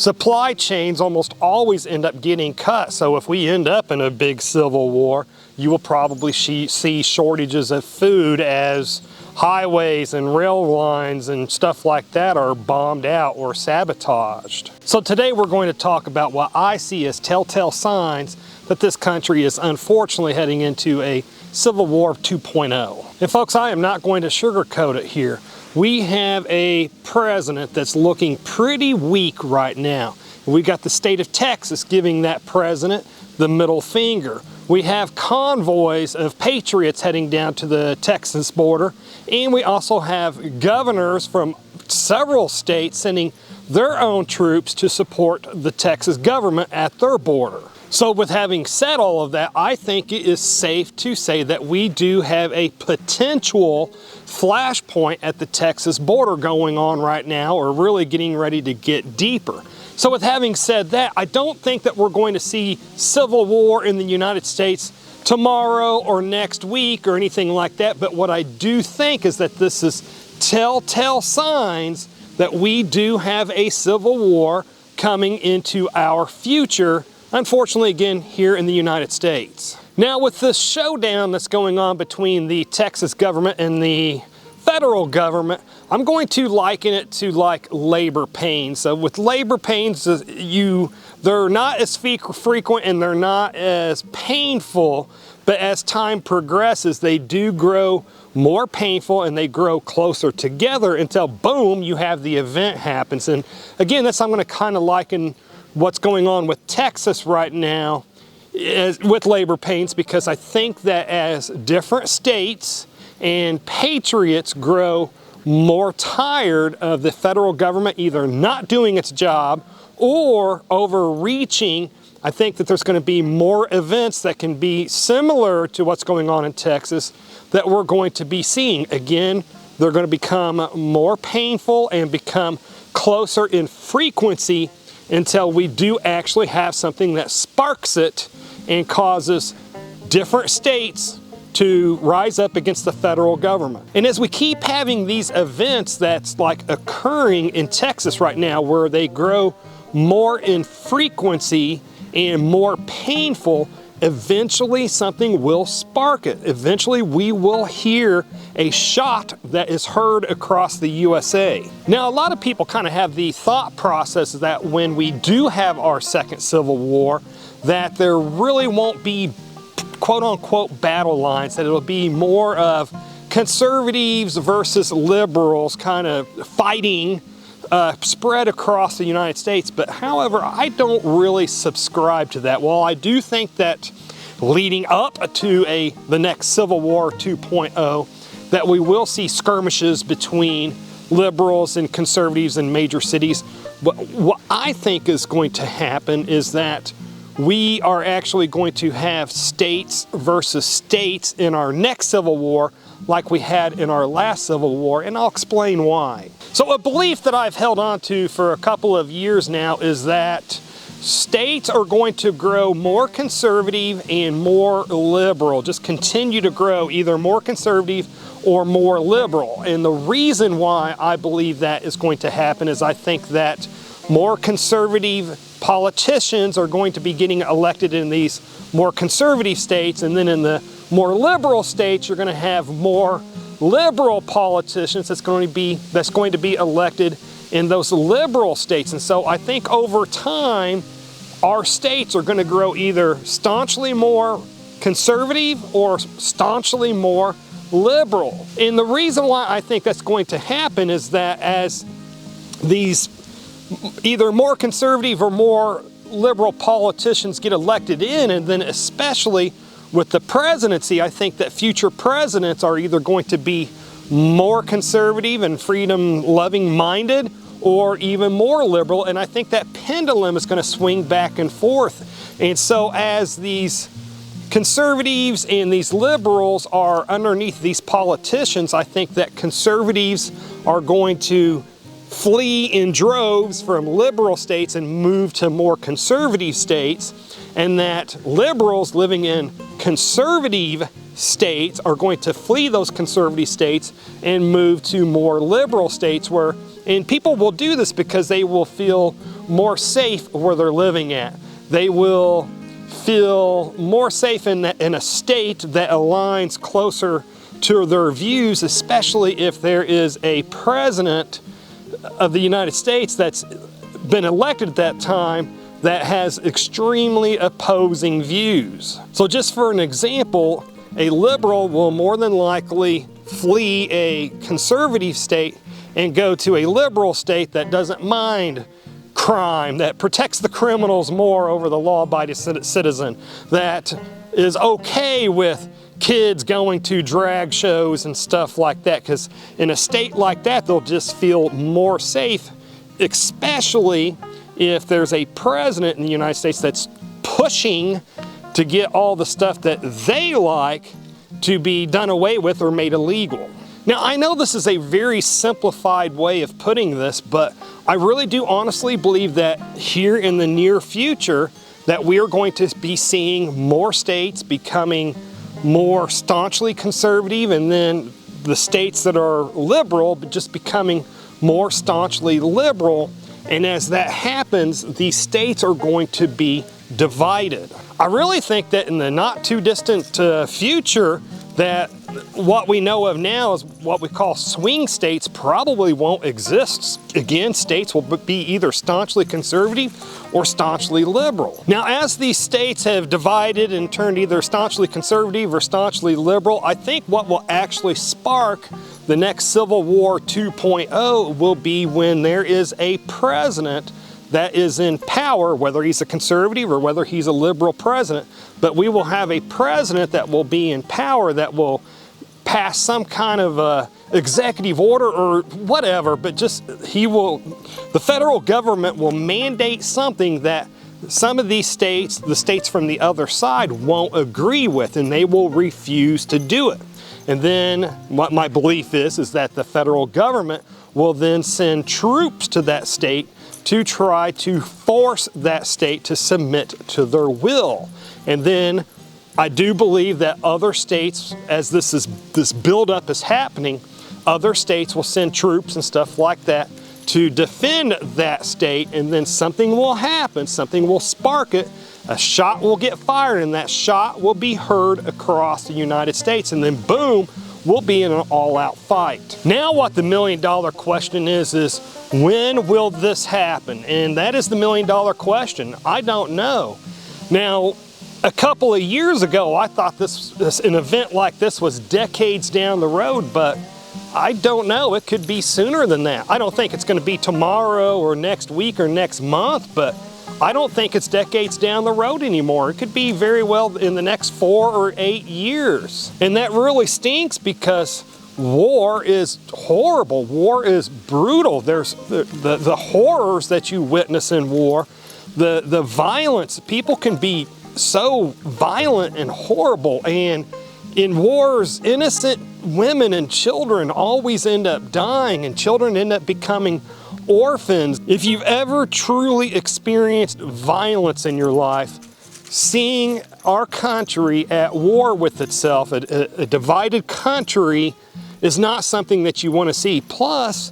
supply chains almost always end up getting cut. So if we end up in a big civil war, you will probably see shortages of food as highways and rail lines and stuff like that are bombed out or sabotaged. So today we're going to talk about what I see as telltale signs that this country is unfortunately heading into a Civil War 2.0. And folks, I am not going to sugarcoat it here. We have a president that's looking pretty weak right now. We got the state of Texas giving that president the middle finger. We have convoys of patriots heading down to the Texas border, and we also have governors from several states sending their own troops to support the Texas government at their border. So with having said all of that, I think it is safe to say that we do have a potential flashpoint at the Texas border going on right now, or really getting ready to get deeper. So with having said that, I don't think that we're going to see civil war in the United States tomorrow or next week or anything like that. But what I do think is that this is telltale signs that we do have a civil war coming into our future, unfortunately, again, here in the United States. Now, with this showdown that's going on between the Texas government and the federal government, I'm going to liken it to like labor pains. So with labor pains, they're not as frequent and they're not as painful, but as time progresses, they do grow more painful and they grow closer together until boom, you have the event happens. And again, I'm going to kind of liken what's going on with Texas right now with labor pains, because I think that as different states and patriots grow more tired of the federal government either not doing its job or overreaching, I think that there's going to be more events that can be similar to what's going on in Texas that we're going to be seeing. Again, they're going to become more painful and become closer in frequency until we do actually have something that sparks it and causes different states to rise up against the federal government. And as we keep having these events that's like occurring in Texas right now, where they grow more in frequency and more painful, eventually something will spark it. Eventually we will hear a shot that is heard across the USA. Now, a lot of people kind of have the thought process that when we do have our second Civil War, that there really won't be quote-unquote battle lines, that it'll be more of conservatives versus liberals kind of fighting spread across the United States. But however, I don't really subscribe to that. While I do think that leading up to the next Civil War 2.0, that we will see skirmishes between liberals and conservatives in major cities, but what I think is going to happen is that we are actually going to have states versus states in our next Civil War like we had in our last Civil War, and I'll explain why. So a belief that I've held on to for a couple of years now is that states are going to grow more conservative and more liberal, just continue to grow either more conservative or more liberal. And the reason why I believe that is going to happen is I think that more conservative politicians are going to be getting elected in these more conservative states, and then in the more liberal states you're going to have more liberal politicians that's going to be elected in those liberal states. And so I think over time our states are going to grow either staunchly more conservative or staunchly more liberal. And the reason why I think that's going to happen is that as these either more conservative or more liberal politicians get elected in, and then especially with the presidency, I think that future presidents are either going to be more conservative and freedom-loving minded or even more liberal, and I think that pendulum is going to swing back and forth. And so as these conservatives and these liberals are underneath these politicians, I think that conservatives are going to flee in droves from liberal states and move to more conservative states, and that liberals living in conservative states are going to flee those conservative states and move to more liberal states where And people will do this because they will feel more safe where they're living at. They will feel more safe in a state that aligns closer to their views, especially if there is a president of the United States that's been elected at that time that has extremely opposing views. So just for an example, a liberal will more than likely flee a conservative state and go to a liberal state that doesn't mind crime, that protects the criminals more over the law-abiding citizen, that is okay with kids going to drag shows and stuff like that, because in a state like that, they'll just feel more safe, especially if there's a president in the United States that's pushing to get all the stuff that they like to be done away with or made illegal. Now, I know this is a very simplified way of putting this, but I really do honestly believe that here in the near future that we are going to be seeing more states becoming more staunchly conservative, and then the states that are liberal but just becoming more staunchly liberal. And as that happens, these states are going to be divided. I really think that in the not too distant future, that what we know of now is what we call swing states probably won't exist again. States will be either staunchly conservative or staunchly liberal. Now, as these states have divided and turned either staunchly conservative or staunchly liberal, I think what will actually spark the next Civil War 2.0 will be when there is a president that is in power, whether he's a conservative or whether he's a liberal president, but we will have a president that will be in power that will pass some kind of executive order or whatever, but just the federal government will mandate something that some of these states, the states from the other side, won't agree with, and they will refuse to do it. And then what my belief is that the federal government will then send troops to that state to try to force that state to submit to their will. And then I do believe that other states, as this buildup is happening, other states will send troops and stuff like that to defend that state, and then something will happen, something will spark it, a shot will get fired, and that shot will be heard across the United States, and then boom, we'll be in an all-out fight. Now what the million-dollar question is when will this happen? And that is the million-dollar question. I don't know. Now, a couple of years ago, I thought an event like this was decades down the road, but I don't know. It could be sooner than that. I don't think it's going to be tomorrow or next week or next month, but I don't think it's decades down the road anymore. It could be very well in the next 4 or 8 years. And that really stinks because war is horrible. War is brutal. There's the horrors that you witness in war, the violence. People can be so violent and horrible, and in wars, innocent women and children always end up dying, and children end up becoming orphans. If you've ever truly experienced violence in your life, seeing our country at war with itself, a divided country, is not something that you want to see. Plus,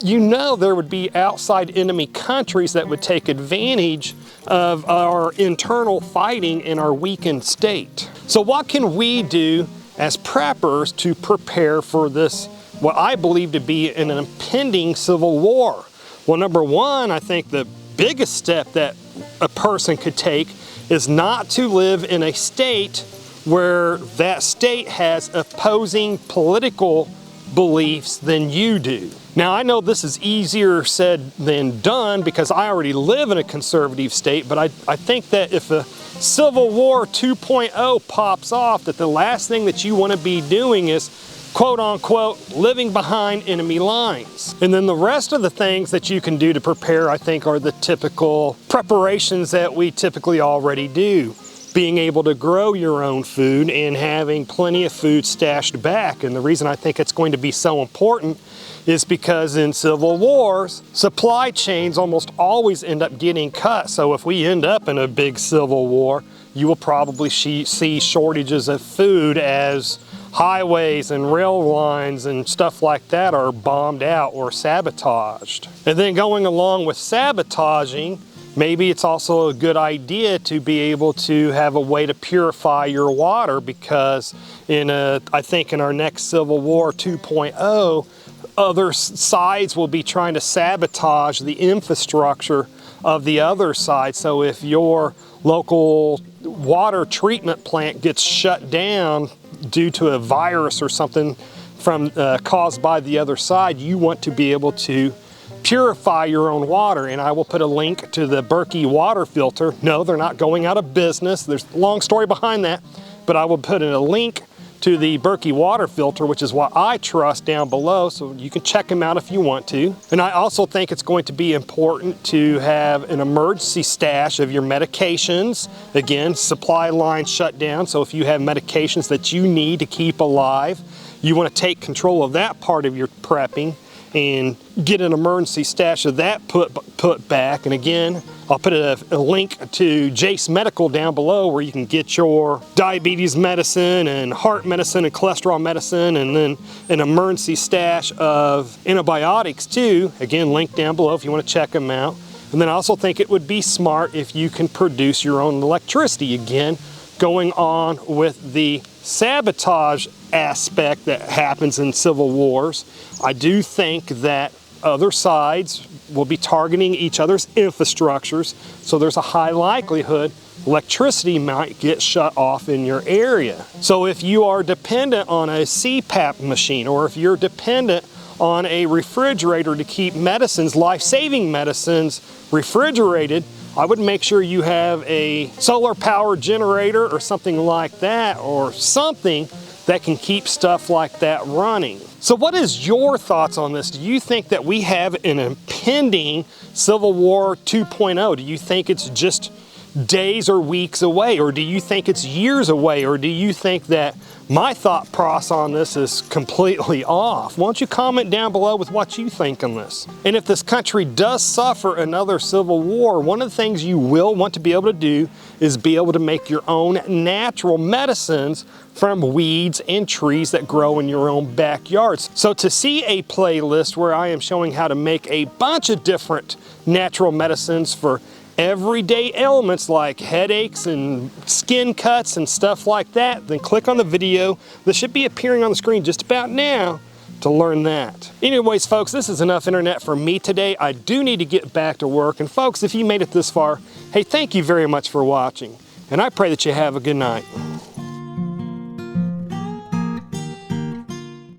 you know there would be outside enemy countries that would take advantage of our internal fighting in our weakened state. So what can we do as preppers to prepare for this, what I believe to be an impending civil war? Well, number one, I think the biggest step that a person could take is not to live in a state where that state has opposing political beliefs than you do. Now, I know this is easier said than done because I already live in a conservative state, but I think that if a Civil War 2.0 pops off, that the last thing that you want to be doing is quote unquote living behind enemy lines. And then the rest of the things that you can do to prepare, I think, are the typical preparations that we typically already do. Being able to grow your own food and having plenty of food stashed back. And the reason I think it's going to be so important is because in civil wars, supply chains almost always end up getting cut. So if we end up in a big civil war, you will probably see shortages of food as highways and rail lines and stuff like that are bombed out or sabotaged. And then going along with sabotaging, maybe it's also a good idea to be able to have a way to purify your water, because I think in our next Civil War 2.0, other sides will be trying to sabotage the infrastructure of the other side. So if your local water treatment plant gets shut down due to a virus or something from caused by the other side, you want to be able to purify your own water. And I will put a link to the Berkey water filter. No, they're not going out of business. There's a long story behind that, but I will put in a link to the Berkey water filter, which is what I trust, down below, so you can check them out if you want to. And I also think it's going to be important to have an emergency stash of your medications. Again, supply line shut down, so if you have medications that you need to keep alive, you want to take control of that part of your prepping and get an emergency stash of that put back. And again, I'll put a link to Jace Medical down below, where you can get your diabetes medicine and heart medicine and cholesterol medicine, and then an emergency stash of antibiotics too. Again, link down below if you want to check them out. And then I also think it would be smart if you can produce your own electricity. Again, going on with the sabotage aspect that happens in civil wars, I do think that other sides will be targeting each other's infrastructures, so there's a high likelihood electricity might get shut off in your area. So if you are dependent on a CPAP machine, or if you're dependent on a refrigerator to keep medicines, life-saving medicines, refrigerated, I would make sure you have a solar power generator or something like that, or something that can keep stuff like that running. So what is your thoughts on this? Do you think that we have an impending Civil War 2.0? Do you think it's just days or weeks away, or do you think it's years away, or do you think that my thought process on this is completely off? Why don't you comment down below with what you think on this? And if this country does suffer another civil war, one of the things you will want to be able to do is be able to make your own natural medicines from weeds and trees that grow in your own backyards. So to see a playlist where I am showing how to make a bunch of different natural medicines for everyday ailments like headaches and skin cuts and stuff like that, then click on the video that should be appearing on the screen just about now to learn that. Anyways, folks, this is enough internet for me today. I do need to get back to work. And folks, if you made it this far, hey, thank you very much for watching. And I pray that you have a good night.